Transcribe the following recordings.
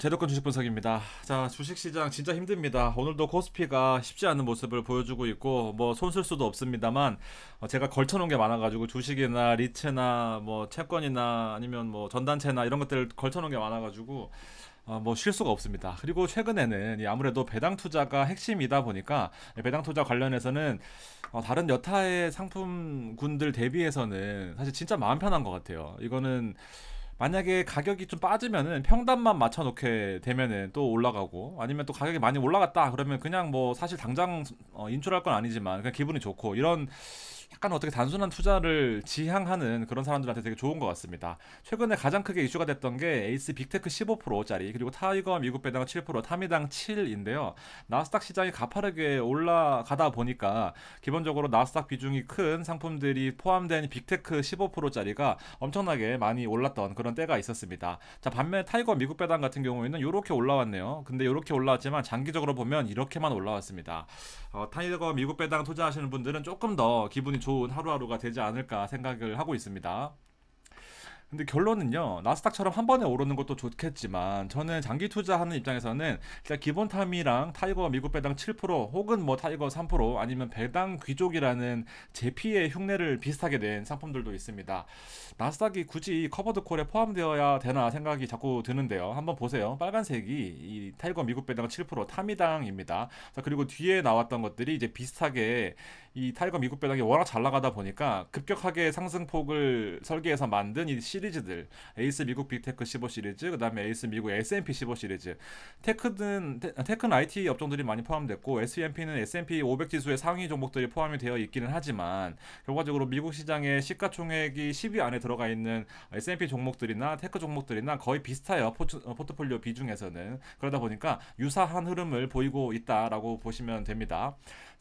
제도권 주식 분석입니다. 자, 주식시장 진짜 힘듭니다. 오늘도 코스피가 쉽지 않은 모습을 보여주고 있고, 뭐 손쓸 수도 없습니다만, 제가 걸쳐놓은 게 많아가지고 주식이나 리츠나 뭐 채권이나 아니면 뭐 전단체나 이런 것들 걸쳐놓은 게 많아가지고 뭐 쉴 수가 없습니다. 그리고 최근에는 이 아무래도 배당 투자가 핵심이다 보니까 배당 투자 관련해서는 다른 여타의 상품군들 대비해서는 사실 진짜 마음 편한 것 같아요. 이거는 만약에 가격이 좀 빠지면은 평단만 맞춰놓게 되면은 또 올라가고, 아니면 또 가격이 많이 올라갔다 그러면 그냥 뭐 사실 당장 인출할 건 아니지만 그냥 기분이 좋고, 이런 약간 어떻게 단순한 투자를 지향하는 그런 사람들한테 되게 좋은 것 같습니다. 최근에 가장 크게 이슈가 됐던 게 에이스 빅테크 15%짜리, 그리고 타이거 미국 배당 7%, 타미당 7인데요. 나스닥 시장이 가파르게 올라가다 보니까 기본적으로 나스닥 비중이 큰 상품들이 포함된 빅테크 15%짜리가 엄청나게 많이 올랐던 그런 때가 있었습니다. 자, 반면 타이거 미국 배당 같은 경우에는 이렇게 올라왔네요. 근데 이렇게 올라왔지만 장기적으로 보면 이렇게만 올라왔습니다. 타이거 미국 배당 투자하시는 분들은 조금 더 기분이 좋은 하루하루가 되지 않을까 생각을 하고 있습니다. 근데 결론은요, 나스닥처럼 한 번에 오르는 것도 좋겠지만 저는 장기 투자하는 입장에서는 일단 기본 탐이랑 타이거 미국 배당 7% 혹은 뭐 타이거 3% 아니면 배당 귀족이라는 제피의 흉내를 비슷하게 낸 상품들도 있습니다. 나스닥이 굳이 커버드 콜에 포함되어야 되나 생각이 자꾸 드는데요. 한번 보세요. 빨간색이 이 타이거 미국 배당 7% 타미당입니다. 자, 그리고 뒤에 나왔던 것들이 이제 비슷하게 이 타이거 미국 배당이 워낙 잘 나가다 보니까 급격하게 상승폭을 설계해서 만든 이 시리즈들, 에이스 미국 빅테크 15 시리즈, 그다음에 에이스 미국 S&P 15 시리즈. 테크는 IT 업종들이 많이 포함됐고, S&P는 S&P 500 지수의 상위 종목들이 포함이 되어 있기는 하지만 결과적으로 미국 시장의 시가총액이 10위 안에 들어가 있는 S&P 종목들이나 테크 종목들이나 거의 비슷해요. 포트폴리오 비중에서는. 그러다 보니까 유사한 흐름을 보이고 있다라고 보시면 됩니다.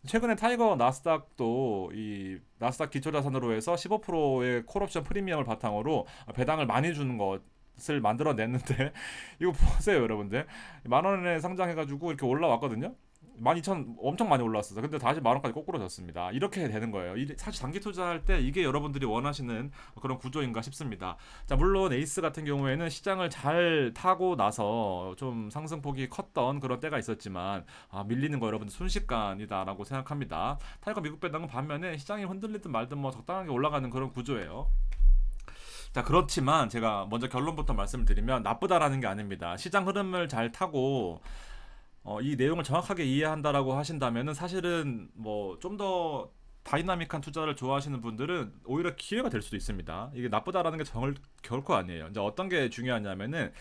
최근에 타이거 나스닥도 이 나스닥 기초자산으로 해서 15%의 콜옵션 프리미엄을 바탕으로 배당을 많이 주는 것을 만들어냈는데 이거 보세요, 여러분들. 만 원에 상장해가지고 이렇게 올라왔거든요. 12,000 엄청 많이 올라왔어요. 근데 다시 만 원까지 거꾸로 졌습니다. 이렇게 되는 거예요. 사실 장기 투자할 때 이게 여러분들이 원하시는 그런 구조인가 싶습니다. 자, 물론 에이스 같은 경우에는 시장을 잘 타고 나서 좀 상승폭이 컸던 그런 때가 있었지만 밀리는 거 여러분들 순식간이다라고 생각합니다. 타이거 미국 배당은 반면에 시장이 흔들리든 말든 뭐 적당하게 올라가는 그런 구조예요. 자, 그렇지만 제가 먼저 결론부터 말씀을 드리면 나쁘다라는 게 아닙니다. 시장 흐름을 잘 타고 이 내용을 정확하게 이해한다라고 하신다면은 사실은 뭐 좀 더 다이나믹한 투자를 좋아하시는 분들은 오히려 기회가 될 수도 있습니다. 이게 나쁘다라는 게 결코 아니에요. 이제 어떤 게 중요하냐면은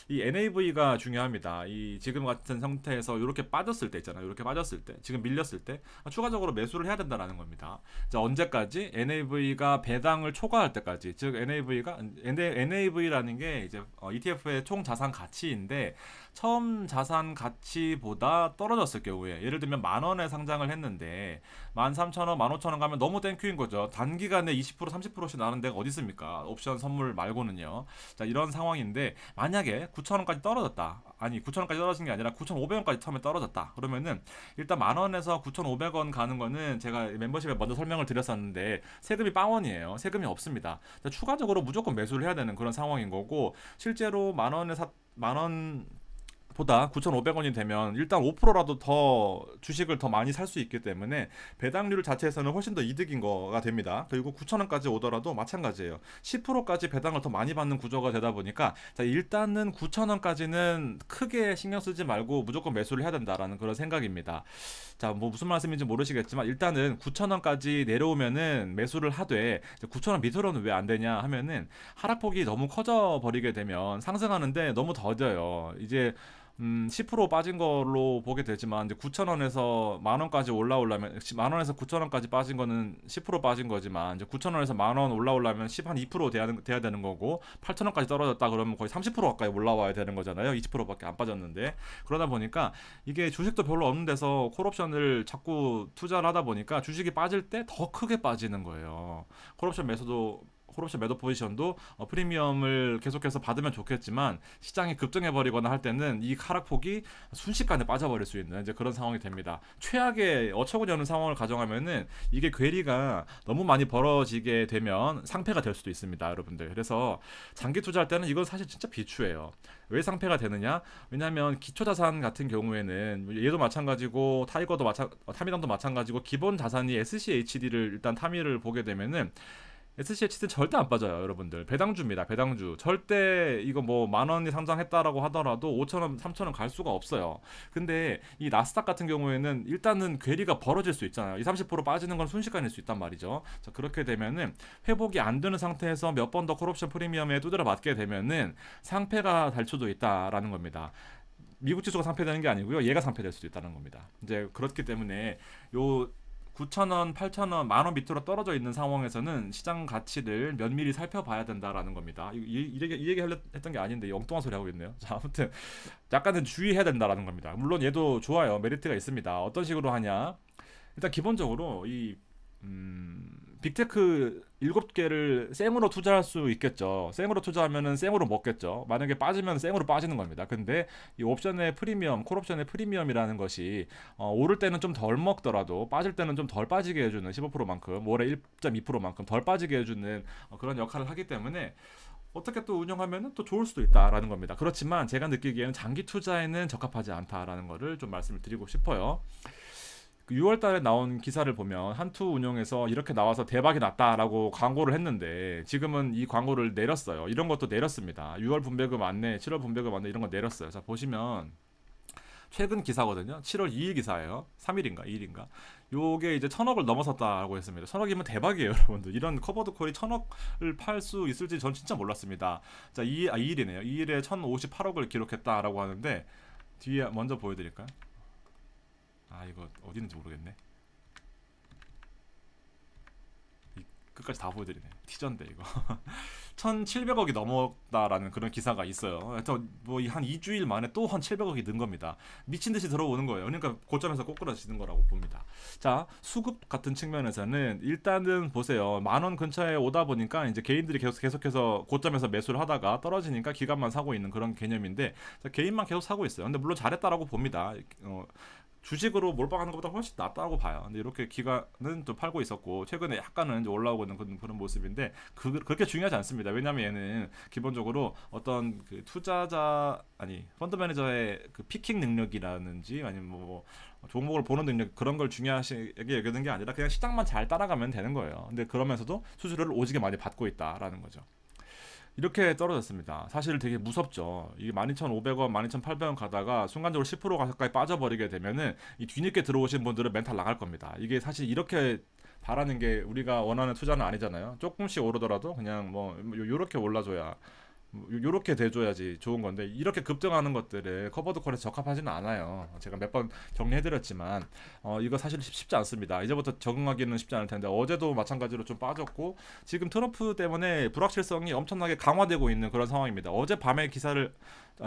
이 NAV가 중요합니다. 이 지금 같은 상태에서 이렇게 빠졌을 때 있잖아요. 이렇게 빠졌을 때, 지금 밀렸을 때 추가적으로 매수를 해야 된다라는 겁니다. 자, 언제까지? NAV가 배당을 초과할 때까지. 즉 NAV라는 게 이제 ETF의 총 자산 가치인데 처음 자산 가치보다 떨어졌을 경우에, 예를 들면 만 원에 상장을 했는데 13,000원, 15,000원 가면 너무 땡큐인 거죠. 단기간에 20% 30%씩 나는 데가 어디 있습니까? 옵션 선물 말고는요. 자, 이런 상황인데 만약에 9,000원까지 떨어졌다. 아니, 9,000원까지 떨어진 게 아니라 9,500원까지 처음에 떨어졌다. 그러면은 일단 만 원에서 9,500원 가는 거는 제가 멤버십에 먼저 설명을 드렸었는데 세금이 빵원이에요. 세금이 없습니다. 자, 추가적으로 무조건 매수를 해야 되는 그런 상황인 거고, 실제로 만원 보다 9,500원이 되면 일단 5%라도 더 주식을 더 많이 살 수 있기 때문에 배당률 자체에서는 훨씬 더 이득인 거가 됩니다. 그리고 9,000원까지 오더라도 마찬가지예요. 10%까지 배당을 더 많이 받는 구조가 되다 보니까 자, 일단은 9,000원까지는 크게 신경 쓰지 말고 무조건 매수를 해야 된다라는 그런 생각입니다. 자, 뭐 무슨 말씀인지 모르시겠지만 일단은 9,000원까지 내려오면은 매수를 하되, 9,000원 밑으로는 왜 안 되냐 하면은 하락폭이 너무 커져 버리게 되면 상승하는데 너무 더뎌요. 이제 10% 빠진 걸로 보게 되지만 이제 9,000원에서 만 원까지 올라오려면, 만 원에서 9,000원까지 빠진 거는 10% 빠진 거지만 이제 9,000원에서 만 원 올라오려면 10 한 2% 돼야 되는 거고, 8,000원까지 떨어졌다 그러면 거의 30% 가까이 올라와야 되는 거잖아요. 20%밖에 안 빠졌는데. 그러다 보니까 이게 주식도 별로 없는 데서 콜옵션을 자꾸 투자를 하다 보니까 주식이 빠질 때 더 크게 빠지는 거예요. 콜옵션 매수도 콜옵션 매도 포지션도 프리미엄을 계속해서 받으면 좋겠지만 시장이 급등해 버리거나 할 때는 이 하락폭이 순식간에 빠져버릴 수 있는 이제 그런 상황이 됩니다. 최악의 어처구니 없는 상황을 가정하면은 이게 괴리가 너무 많이 벌어지게 되면 상패가 될 수도 있습니다, 여러분들. 그래서 장기 투자할 때는 이건 사실 진짜 비추예요. 왜 상패가 되느냐? 왜냐하면 기초자산 같은 경우에는 얘도 마찬가지고 타미담도 마찬가지고 기본 자산이 SCHD를 일단 타미를 보게 되면은 SCHD는 절대 안 빠져요, 여러분들. 배당주입니다, 배당주. 절대 이거 뭐 10,000원이 상장했다라고 하더라도 5,000원, 3,000원 갈 수가 없어요. 근데 이 나스닥 같은 경우에는 일단은 괴리가 벌어질 수 있잖아요. 20-30% 빠지는 건 순식간일 수 있단 말이죠. 자, 그렇게 되면은 회복이 안 되는 상태에서 몇 번 더 콜옵션 프리미엄에 두드려 맞게 되면은 상패가 될 수도 있다라는 겁니다. 미국 지수가 상패되는 게 아니고요, 얘가 상패될 수도 있다는 겁니다. 이제 그렇기 때문에 요 9,000원, 8,000원, 10,000원 밑으로 떨어져 있는 상황에서는 시장 가치를 면밀히 살펴봐야 된다라는 겁니다. 이 얘기 했던 게 아닌데 엉뚱한 소리 하고 있네요. 자, 아무튼 약간은 주의해야 된다라는 겁니다. 물론 얘도 좋아요. 메리트가 있습니다. 어떤 식으로 하냐? 일단 기본적으로 이 빅테크 7개를 생으로 투자할 수 있겠죠. 생으로 투자하면은 생으로 먹겠죠. 만약에 빠지면 생으로 빠지는 겁니다. 근데 이 옵션의 프리미엄, 콜옵션의 프리미엄이라는 것이 오를 때는 좀 덜 먹더라도 빠질 때는 좀 덜 빠지게 해주는 15%만큼, 올해 1.2%만큼 덜 빠지게 해주는 그런 역할을 하기 때문에 어떻게 또 운영하면은 또 좋을 수도 있다라는 겁니다. 그렇지만 제가 느끼기에는 장기 투자에는 적합하지 않다라는 거를 좀 말씀을 드리고 싶어요. 6월 달에 나온 기사를 보면 한투 운용에서 이렇게 나와서 대박이 났다라고 광고를 했는데 지금은 이 광고를 내렸어요. 이런 것도 내렸습니다. 6월 분배금 안내, 7월 분배금 안내 이런 거 내렸어요. 자, 보시면 최근 기사거든요. 7월 2일 기사예요. 3일인가 2일인가. 요게 이제 1,000억을 넘어섰다고 했습니다. 1,000억이면 대박이에요, 여러분들. 이런 커버드 콜이 1,000억을 팔 수 있을지 전 진짜 몰랐습니다. 자, 2일이네요. 2일에 1,058억을 기록했다라고 하는데 뒤에 먼저 보여드릴까요? 아, 이거 어디 있는지 모르겠네. 끝까지 다 보여드리네. 티전데 이거. 1,700억이 넘었다라는 그런 기사가 있어요. 뭐 한 2주일 만에 또 한 700억이 는 겁니다. 미친 듯이 들어오는 거예요. 그러니까 고점에서 꼬꾸라지는 거라고 봅니다. 자, 수급 같은 측면에서는 일단은 보세요. 10,000원 근처에 오다 보니까 이제 개인들이 계속해서 고점에서 매수를 하다가 떨어지니까 기관만 사고 있는 그런 개념인데, 자, 개인만 계속 사고 있어요. 근데 물론 잘했다라고 봅니다. 주식으로 몰빵하는 것보다 훨씬 낫다고 봐요. 근데 이렇게 기관은 좀 팔고 있었고 최근에 약간은 이제 올라오고 있는 그런 모습인데 그렇게 중요하지 않습니다. 왜냐하면 얘는 기본적으로 어떤 그 투자자 펀드 매니저의 그 피킹 능력이라든지 아니면 뭐 종목을 보는 능력 그런 걸 중요하게 여기는 게 아니라 그냥 시장만 잘 따라가면 되는 거예요. 근데 그러면서도 수수료를 오지게 많이 받고 있다라는 거죠. 이렇게 떨어졌습니다. 사실 되게 무섭죠. 이게 12,500원, 12,800원 가다가 순간적으로 10% 가까이 빠져버리게 되면은 이 뒤늦게 들어오신 분들은 멘탈 나갈 겁니다. 이게 사실 이렇게 바라는 게 우리가 원하는 투자는 아니잖아요. 조금씩 오르더라도 그냥 뭐 요렇게 올라줘야, 요렇게 돼줘야지 좋은 건데 이렇게 급등하는 것들을 커버드 콜에 적합하지는 않아요. 제가 몇 번 정리해드렸지만 이거 사실 쉽지 않습니다. 이제부터 적응하기는 쉽지 않을 텐데 어제도 마찬가지로 좀 빠졌고 지금 트럼프 때문에 불확실성이 엄청나게 강화되고 있는 그런 상황입니다. 어제 밤에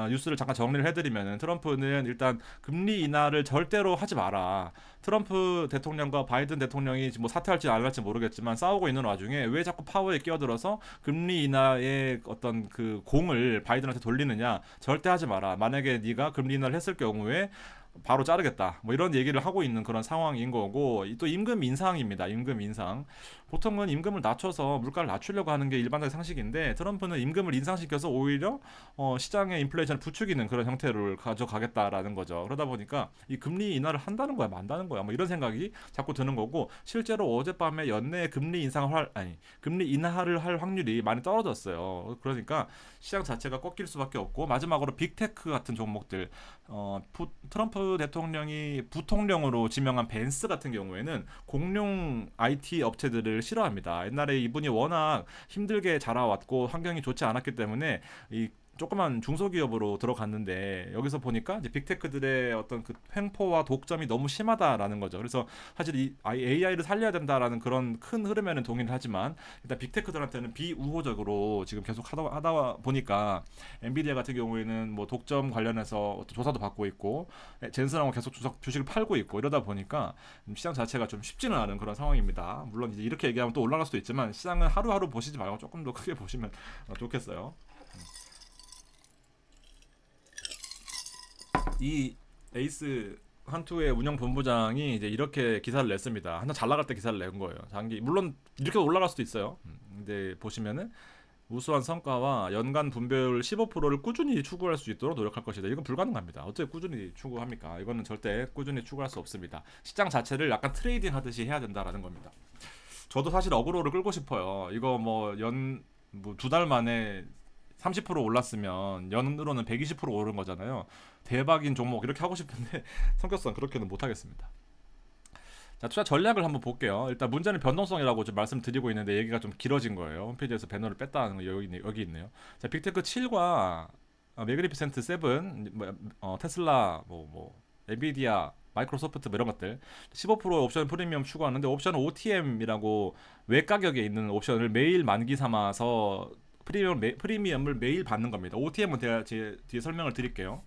뉴스를 잠깐 정리를 해드리면 트럼프는 일단 금리 인하를 절대로 하지 마라. 트럼프 대통령과 바이든 대통령이 뭐 사퇴할지 안 할지 모르겠지만 싸우고 있는 와중에 왜 자꾸 파워에 끼어들어서 금리 인하의 어떤 그 공을 바이든한테 돌리느냐. 절대 하지 마라. 만약에 네가 금리 인하를 했을 경우에 바로 자르겠다. 뭐 이런 얘기를 하고 있는 그런 상황인 거고, 또 임금 인상입니다. 임금 인상. 보통은 임금을 낮춰서 물가를 낮추려고 하는 게 일반적인 상식인데 트럼프는 임금을 인상시켜서 오히려 시장의 인플레이션을 부추기는 그런 형태를 가져가겠다라는 거죠. 그러다 보니까 이 금리 인하를 한다는 거야, 만다는 거야, 뭐 이런 생각이 자꾸 드는 거고, 실제로 어젯밤에 연내 금리 인하를 할 확률이 많이 떨어졌어요. 그러니까 시장 자체가 꺾일 수밖에 없고, 마지막으로 빅테크 같은 종목들, 트럼프 대통령이 부통령으로 지명한 벤스 같은 경우에는 공룡 IT 업체들을 싫어합니다. 옛날에 이분이 워낙 힘들게 자라왔고 환경이 좋지 않았기 때문에 이 조그만 중소기업으로 들어갔는데 여기서 보니까 이제 빅테크들의 어떤 그 횡포와 독점이 너무 심하다라는 거죠. 그래서 사실 이 AI를 살려야 된다라는 그런 큰 흐름에는 동의를 하지만 일단 빅테크들한테는 비우호적으로 지금 계속 하다 보니까 엔비디아 같은 경우에는 뭐 독점 관련해서 어떤 조사도 받고 있고 젠슨하고 계속 주식을 팔고 있고 이러다 보니까 시장 자체가 좀 쉽지는 않은 그런 상황입니다. 물론 이제 이렇게 얘기하면 또 올라갈 수도 있지만 시장은 하루하루 보시지 말고 조금 더 크게 보시면 좋겠어요. 이 에이스 한투의 운영 본부장이 이제 이렇게 기사를 냈습니다. 한참 잘 나갈 때 기사를 낸 거예요. 장기 물론 이렇게 올라갈 수도 있어요. 근데 보시면은 우수한 성과와 연간 분배율 15%를 꾸준히 추구할 수 있도록 노력할 것이다. 이건 불가능합니다. 어떻게 꾸준히 추구합니까? 이거는 절대 꾸준히 추구할 수 없습니다. 시장 자체를 약간 트레이딩 하듯이 해야 된다라는 겁니다. 저도 사실 어그로를 끌고 싶어요. 이거 뭐 두 달 만에 30% 올랐으면 연으로는 120% 오른 거잖아요. 대박인 종목 이렇게 하고 싶은데 성격상 그렇게는 못 하겠습니다. 자, 투자 전략을 한번 볼게요. 일단 문제는 변동성이라고 좀 말씀드리고 있는데 얘기가 좀 길어진 거예요. 홈페이지에서 배너를 뺐다는 거 여기 있네요. 자, 빅테크 7과 매그니피센트 7, 테슬라, 엔비디아, 마이크로소프트 뭐 이런 것들 15% 옵션 프리미엄 추구하는데 옵션은 OTM이라고 외가격에 있는 옵션을 매일 만기 삼아서 프리미엄을 매일 받는 겁니다. OTM은 제가 뒤에 설명을 드릴게요.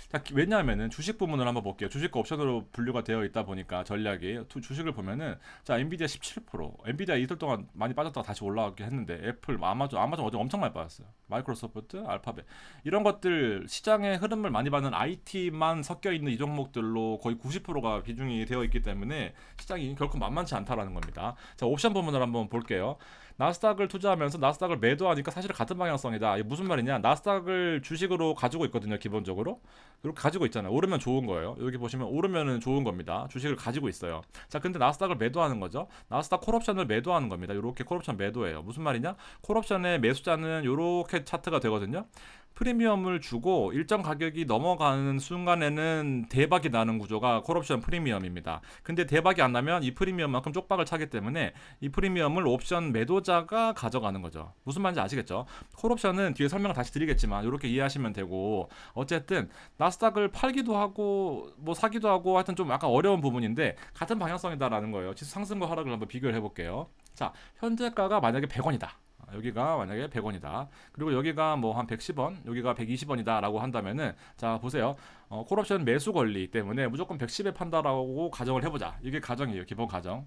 자, 왜냐하면은 주식 부문을 한번 볼게요. 주식과 옵션으로 분류가 되어 있다 보니까 전략이 주식을 보면은 자, 엔비디아 17%, 엔비디아 이틀 동안 많이 빠졌다가 다시 올라가게 했는데 애플, 아마존 어제 엄청 많이 빠졌어요. 마이크로소프트, 알파벳 이런 것들 시장의 흐름을 많이 받는 IT만 섞여 있는 이 종목들로 거의 90%가 비중이 되어 있기 때문에 시장이 결코 만만치 않다라는 겁니다. 자, 옵션 부문을 한번 볼게요. 나스닥을 투자하면서 나스닥을 매도하니까 사실 같은 방향성이다. 이게 무슨 말이냐? 나스닥을 주식으로 가지고 있거든요, 기본적으로. 이렇게 가지고 있잖아요. 오르면 좋은 거예요. 여기 보시면 오르면은 좋은 겁니다. 주식을 가지고 있어요. 자, 근데 나스닥을 매도하는 거죠. 나스닥 콜옵션을 매도하는 겁니다. 이렇게 콜옵션 매도해요. 무슨 말이냐? 콜옵션의 매수자는 이렇게 차트가 되거든요. 프리미엄을 주고 일정 가격이 넘어가는 순간에는 대박이 나는 구조가 콜옵션 프리미엄입니다. 근데 대박이 안 나면 이 프리미엄만큼 쪽박을 차기 때문에 이 프리미엄을 옵션 매도자가 가져가는 거죠. 무슨 말인지 아시겠죠? 콜옵션은 뒤에 설명을 다시 드리겠지만 이렇게 이해하시면 되고 어쨌든 나스닥을 팔기도 하고 뭐 사기도 하고 하여튼 좀 약간 어려운 부분인데 같은 방향성이다라는 거예요. 지수 상승과 하락을 한번 비교를 해볼게요. 자, 현재가가 만약에 100원이다. 여기가 만약에 100원이다. 그리고 여기가 뭐 한 110원, 여기가 120원이다 라고 한다면은 자, 보세요. 콜옵션 매수 권리 때문에 무조건 110에 판다라고 가정을 해보자. 이게 가정이에요. 기본 가정.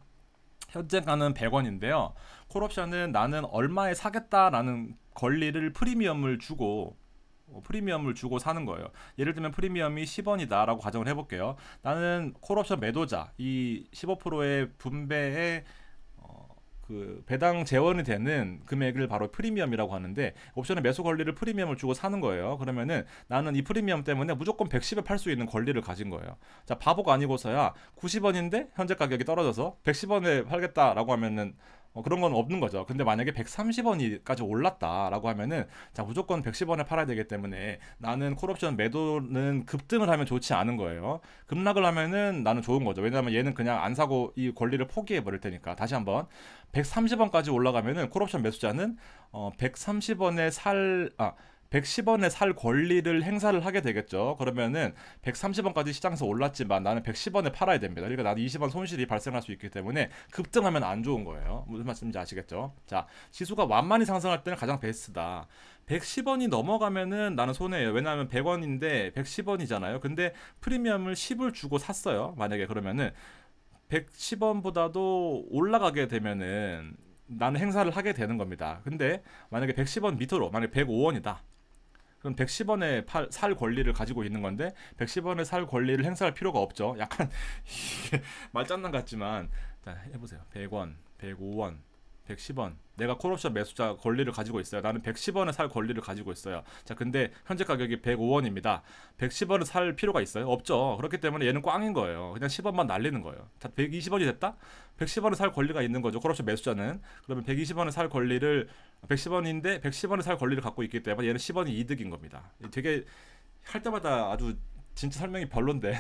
현재가는 100원인데요. 콜옵션은 나는 얼마에 사겠다라는 권리를 프리미엄을 주고 사는 거예요. 예를 들면 프리미엄이 10원이다 라고 가정을 해볼게요. 나는 콜옵션 매도자 이 15%의 분배에 그 배당 재원이 되는 금액을 바로 프리미엄이라고 하는데 옵션의 매수 권리를 프리미엄을 주고 사는 거예요. 그러면은 나는 이 프리미엄 때문에 무조건 110에 팔 수 있는 권리를 가진 거예요. 자, 바보가 아니고서야 90원인데 현재 가격이 떨어져서 110원에 팔겠다라고 하면은 그런 건 없는 거죠. 근데 만약에 130원까지 올랐다라고 하면은 자, 무조건 110원에 팔아야 되기 때문에 나는 콜옵션 매도는 급등을 하면 좋지 않은 거예요. 급락을 하면은 나는 좋은 거죠. 왜냐하면 얘는 그냥 안 사고 이 권리를 포기해 버릴 테니까. 다시 한번 130원까지 올라가면은 콜옵션 매수자는 110원에 살 권리를 행사를 하게 되겠죠. 그러면은 130원까지 시장에서 올랐지만 나는 110원에 팔아야 됩니다. 그러니까 나는 20원 손실이 발생할 수 있기 때문에 급등하면 안 좋은 거예요. 무슨 말씀인지 아시겠죠? 자, 지수가 완만히 상승할 때는 가장 베스트다. 110원이 넘어가면은 나는 손해예요. 왜냐하면 100원인데 110원이잖아요. 근데 프리미엄을 10을 주고 샀어요. 만약에 그러면은 110원보다도 올라가게 되면은 나는 행사를 하게 되는 겁니다. 근데 만약에 110원 밑으로 만약에 105원이다. 그럼 110원에 살 권리를 가지고 있는 건데 110원에 살 권리를 행사할 필요가 없죠. 약간 이게 말장난 같지만 자, 해보세요. 100원, 105원, 110원. 내가 콜옵션 매수자 권리를 가지고 있어요. 나는 110원에 살 권리를 가지고 있어요. 자, 근데 현재 가격이 105원입니다. 110원을 살 필요가 있어요? 없죠. 그렇기 때문에 얘는 꽝인 거예요. 그냥 10원만 날리는 거예요. 자, 120원이 됐다? 110원에 살 권리가 있는 거죠. 콜옵션 매수자는. 그러면 120원에 살 권리를 110원에 살 권리를 갖고 있기 때문에 얘는 10원이 이득인 겁니다. 되게 할 때마다 아주 진짜 설명이 별론데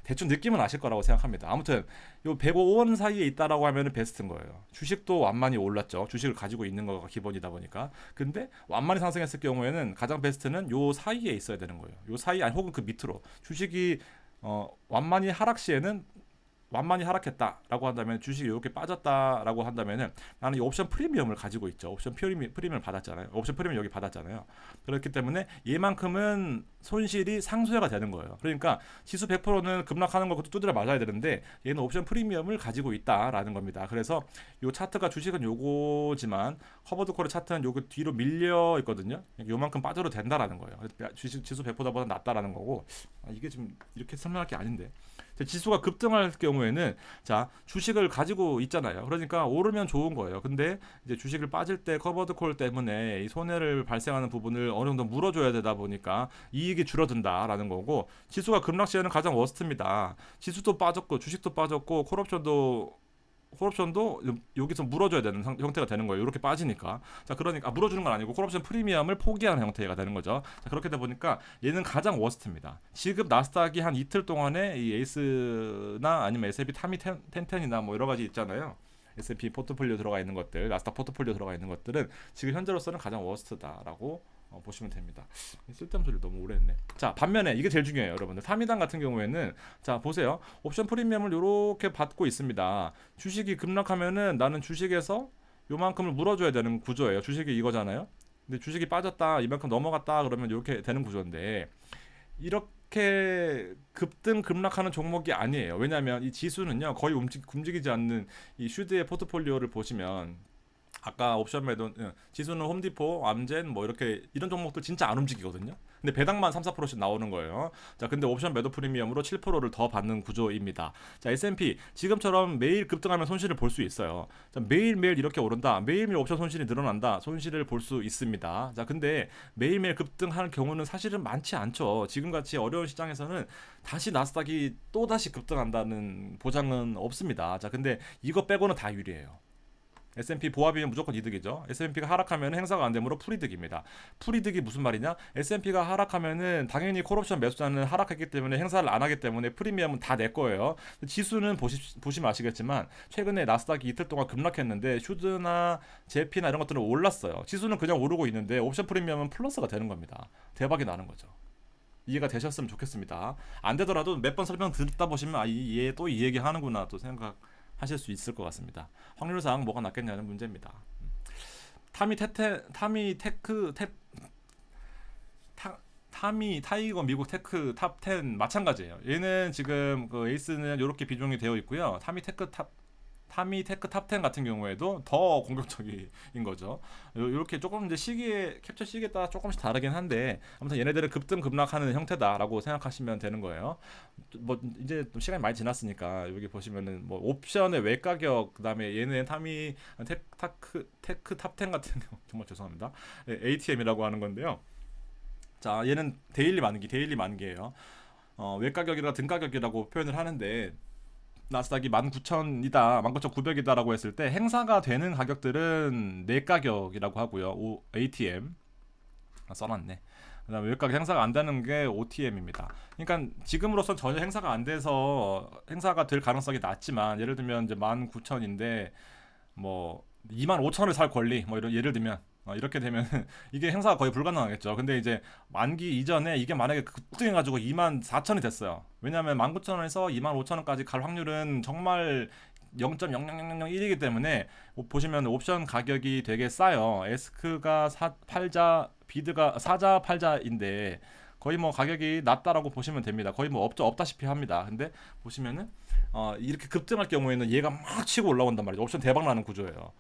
대충 느낌은 아실 거라고 생각합니다. 아무튼 요 105원 사이에 있다라고 하면은 베스트인 거예요. 주식도 완만히 올랐죠. 주식을 가지고 있는 거가 기본이다 보니까. 근데 완만히 상승했을 경우에는 가장 베스트는 요 사이에 있어야 되는 거예요. 요 사이 아니 혹은 그 밑으로 주식이 완만히 하락 시에는 완만히 하락했다라고 한다면 주식이 이렇게 빠졌다라고 한다면은 나는 이 옵션 프리미엄을 가지고 있죠. 옵션 프리미엄을 받았잖아요. 옵션 프리미엄 여기 받았잖아요. 그렇기 때문에 얘만큼은 손실이 상쇄가 되는 거예요. 그러니까 지수 100%는 급락하는 거 그것도 두드려 맞아야 되는데 얘는 옵션 프리미엄을 가지고 있다라는 겁니다. 그래서 요 차트가 주식은 요거지만 커버드 콜의 차트는 요거 뒤로 밀려 있거든요. 요만큼 빠져도 된다라는 거예요. 주식 지수 100%보다 낫다라는 거고 이게 지금 이렇게 설명할 게 아닌데 지수가 급등할 경우에는 자 주식을 가지고 있잖아요. 그러니까 오르면 좋은 거예요. 근데 이제 주식을 빠질 때 커버드 콜 때문에 이 손해를 발생하는 부분을 어느 정도 물어줘야 되다 보니까 이익이 줄어든다라는 거고 지수가 급락 시에는 가장 워스트입니다. 지수도 빠졌고 주식도 빠졌고 콜옵션도 여기서 물어줘야 되는 형태가 되는 거예요. 이렇게 빠지니까. 자, 그러니까 물어주는 건 아니고 콜옵션 프리미엄을 포기하는 형태가 되는 거죠. 자, 그렇게 되다 보니까 얘는 가장 워스트입니다. 지금 나스닥이 한 이틀 동안에 이 에이스나 아니면 S&P 타미 1010이나 뭐 여러 가지 있잖아요. S&P 포트폴리오 들어가 있는 것들, 나스닥 포트폴리오 들어가 있는 것들은 지금 현재로서는 가장 워스트다라고 보시면 됩니다. 쓸데없는 소리를 너무 오래 했네. 자, 반면에 이게 제일 중요해요, 여러분들. 타미당 같은 경우에는 자, 보세요. 옵션 프리미엄을 이렇게 받고 있습니다. 주식이 급락하면은 나는 주식에서 요만큼을 물어줘야 되는 구조예요. 주식이 이거잖아요. 근데 주식이 빠졌다, 이만큼 넘어갔다 그러면 이렇게 되는 구조인데 이렇게 급등 급락하는 종목이 아니에요. 왜냐하면 이 지수는요 거의 움직이지 않는 이 슈드의 포트폴리오를 보시면 아까 옵션 매도 지수는 홈디포, 암젠 뭐 이렇게 이런 종목들 진짜 안 움직이거든요. 근데 배당만 3, 4%씩 나오는 거예요. 자, 근데 옵션 매도 프리미엄으로 7%를 더 받는 구조입니다. 자, S&P 지금처럼 매일 급등하면 손실을 볼 수 있어요. 자, 매일매일 이렇게 오른다. 매일매일 옵션 손실이 늘어난다. 손실을 볼 수 있습니다. 자, 근데 매일매일 급등하는 경우는 사실은 많지 않죠. 지금같이 어려운 시장에서는 다시 나스닥이 또다시 급등한다는 보장은 없습니다. 자, 근데 이거 빼고는 다 유리해요. S&P 보합이면 무조건 이득이죠. S&P가 하락하면 행사가 안 되므로 풀이득입니다. 풀이득이 무슨 말이냐? S&P가 하락하면은 당연히 콜옵션 매수자는 하락했기 때문에 행사를 안 하기 때문에 프리미엄은 다 내 거예요. 지수는 보시면 아시겠지만 최근에 나스닥이 이틀 동안 급락했는데 슈드나 제피나 이런 것들은 올랐어요. 지수는 그냥 오르고 있는데 옵션 프리미엄은 플러스가 되는 겁니다. 대박이 나는 거죠. 이해가 되셨으면 좋겠습니다. 안 되더라도 몇 번 설명 듣다 보시면 얘 또 이 얘기 하는구나 또 생각 하실 수 있을 것 같습니다. 확률상 뭐가 낫겠냐는 문제입니다. 타이거 미국 테크 탑 10 마찬가지예요. 얘는 지금 그 에이스는 이렇게 비중이 되어 있고요. 타미 테크 탑 10 같은 경우에도 더 공격적인 거죠. 이렇게 조금 이제 캡처 시기에 따라 조금씩 다르긴 한데 아무튼 얘네들은 급등 급락하는 형태다라고 생각하시면 되는 거예요. 뭐 이제 좀 시간이 많이 지났으니까 여기 보시면은 뭐 옵션의 외가격 그다음에 얘는 타미 테크 탑 10 같은 경우 정말 죄송합니다. ATM이라고 하는 건데요. 자, 얘는 데일리 만기예요. 외가격이라 등가격이라고 표현을 하는데 나스닥이 19,000이다, 19,900이다라고 했을 때 행사가 되는 가격들은 내가격이라고 하고요. ATM 써놨네. 그다음에 외가격 행사가 안 되는 게 OTM입니다. 그러니까 지금으로선 전혀 행사가 안 돼서 행사가 될 가능성이 낮지만 예를 들면 이제 19,000인데 뭐 25,000을 살 권리 뭐 이런 예를 들면 이렇게 되면 이게 행사가 거의 불가능하겠죠. 근데 이제 만기 이전에 이게 만약에 급등해가지고 24,000이 됐어요. 왜냐하면 19,000원에서 25,000원까지 갈 확률은 정말 0.00001이기 때문에 보시면 옵션 가격이 되게 싸요. 에스크가 팔자, 비드가 사자, 팔자인데 거의 뭐 가격이 낮다라고 보시면 됩니다. 거의 뭐 없다시피 합니다. 근데 보시면은 이렇게 급등할 경우에는 얘가 막 치고 올라온단 말이죠. 옵션 대박 나는 구조예요.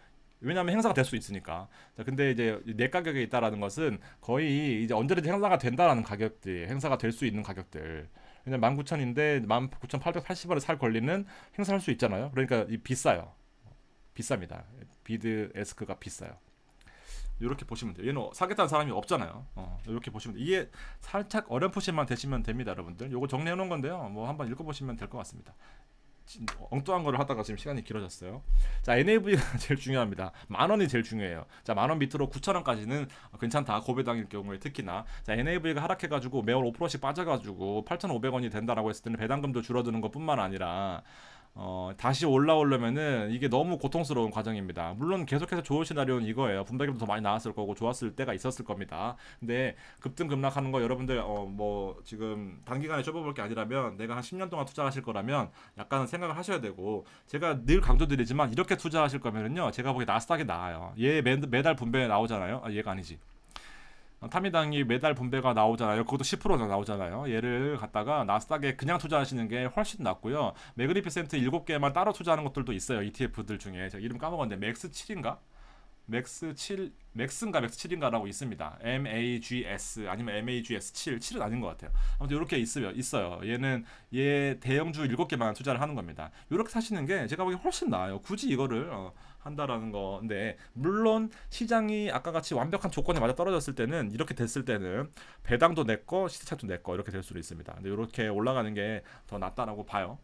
왜냐하면 행사가 될 수 있으니까. 자, 근데 이제 내 가격에 있다라는 것은 거의 이제 언제든지 행사가 된다라는 가격들, 행사가 될 수 있는 가격들. 왜냐면 19,000인데 19,880원에 살 권리는 행사할 수 있잖아요. 그러니까 비싸요. 비쌉니다. 비드 에스크가 비싸요. 이렇게 보시면 돼요. 얘는 사겠다는 사람이 없잖아요. 이렇게 보시면 돼요. 이게 살짝 어렴풋이만 되시면 됩니다, 여러분들. 요거 정리해 놓은 건데요. 뭐 한번 읽어보시면 될 것 같습니다. 엉뚱한 거를 하다가 지금 시간이 길어졌어요. 자, NAV가 제일 중요합니다. 10,000원이 제일 중요해요. 자, 10,000원 밑으로 9,000원까지는 괜찮다. 고배당일 경우에 특히나. 자, NAV가 하락해가지고 매월 5%씩 빠져가지고 8,500원이 된다라고 했을 때는 배당금도 줄어드는 것뿐만 아니라 다시 올라오려면은 이게 너무 고통스러운 과정입니다. 물론 계속해서 좋은 시나리오는 이거예요. 분배금도 더 많이 나왔을 거고 좋았을 때가 있었을 겁니다. 근데 급등급락하는 거 여러분들 뭐 지금 단기간에 좁아볼 게 아니라면 내가 한 10년 동안 투자하실 거라면 약간은 생각을 하셔야 되고, 제가 늘 강조드리지만 이렇게 투자하실 거면은요, 제가 보기에 나스닥이 나아요. 얘 매달 분배 나오잖아요. 얘가 아니지. 타미당이 매달 분배가 나오잖아요. 그것도 10% 나오잖아요. 얘를 갖다가 나스닥에 그냥 투자하시는 게 훨씬 낫고요. 매그니피센트 7개만 따로 투자하는 것들도 있어요. ETF들 중에. 제가 이름 까먹었는데 맥스7인가? 맥스인가 맥스7인가라고 있습니다. MAGS 아니면 MAGS7. 7은 아닌 것 같아요. 아무튼 이렇게 있어요. 얘 대형주 7개만 투자를 하는 겁니다. 이렇게 사시는 게 제가 보기엔 훨씬 나아요. 굳이 이거를 한다라는 건데, 물론 시장이 아까 같이 완벽한 조건에 맞아 떨어졌을 때는, 이렇게 됐을 때는 배당도 내거 시세차도 내거 이렇게 될 수도 있습니다. 근데 이렇게 올라가는 게 더 낫다라고 봐요.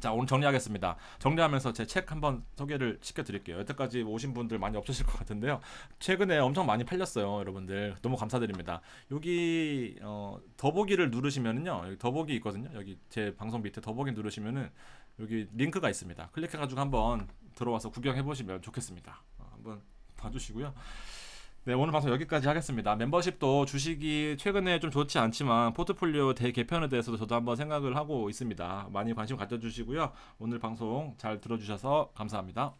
자, 오늘 정리하겠습니다. 정리하면서 제 책 한번 소개를 시켜드릴게요. 여태까지 오신 분들 많이 없으실 것 같은데요. 최근에 엄청 많이 팔렸어요. 여러분들 너무 감사드립니다. 여기 더보기를 누르시면은요, 여기 더보기 있거든요. 여기 제 방송 밑에 더보기 누르시면은 여기 링크가 있습니다. 클릭해가지고 한번 들어와서 구경해보시면 좋겠습니다. 한번 봐주시고요. 네, 오늘 방송 여기까지 하겠습니다. 멤버십도 주식이 최근에 좀 좋지 않지만 포트폴리오 대개편에 대해서도 저도 한번 생각을 하고 있습니다. 많이 관심 가져주시고요. 오늘 방송 잘 들어주셔서 감사합니다.